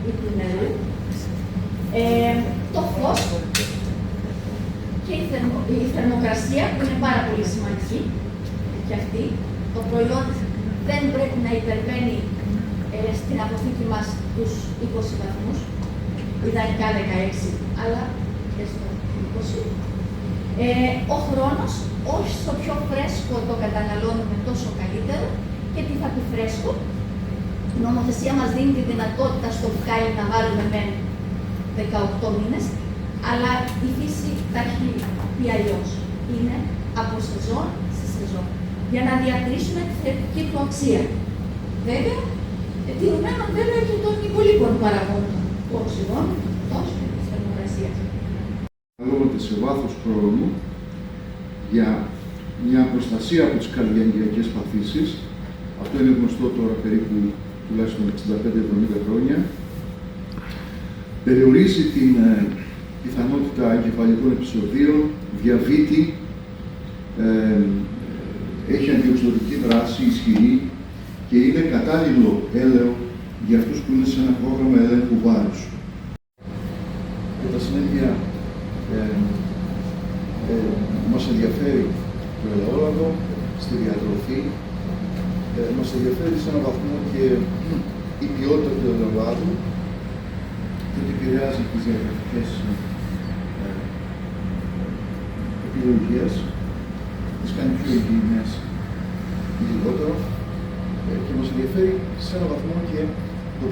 ή του νερού, το φως και η θερμοκρασία που είναι πάρα πολύ σημαντική και αυτή. Το προϊόν δεν πρέπει να υπερβαίνει στην αποθήκη μας τους 20 βαθμούς, ιδανικά 16, αλλά και στο 20. Ο χρόνος, όσο πιο φρέσκο το καταναλώνουμε, τόσο καλύτερο. Και τι θα πει φρέσκο? Η νομοθεσία μας δίνει τη δυνατότητα στο μπουκάλι να βάλουμε με 18 μήνες, αλλά η φύση τα έχει πει αλλιώς. Είναι από σεζόν σε σεζόν, για να διατηρήσουμε τη θρεπτική του αξία. Βέβαια, τηρουμένων βέβαια και των υπολείπων παραγόντων, του οξυγόνου, του φωτός και της θερμοκρασίας. Λόγονται σε βάθος χρόνου για μια προστασία από τις καρδιαγγειακές παθήσεις. Αυτό είναι γνωστό τώρα περίπου τουλάχιστον 65-70 χρόνια. Περιορίζει την πιθανότητα εγκεφαλικών επεισοδίων, διαβήτη, έχει αντιοξυδοτική δράση ισχυρή και είναι κατάλληλο έλαιο για αυτούς που είναι σε ένα πρόγραμμα ελέγχου βάρους. Κατά συνέπεια, μας ενδιαφέρει το ελαιόλαδο στη διατροφή, μας ενδιαφέρει σε έναν βαθμό και η ποιότητα του ελαιολάδου και ότι επηρεάζει τις διατροφικές επιλογές, τις κάνει πιο υγιεινές ή λιγότερο, και μας ενδιαφέρει σε έναν βαθμό και το πώς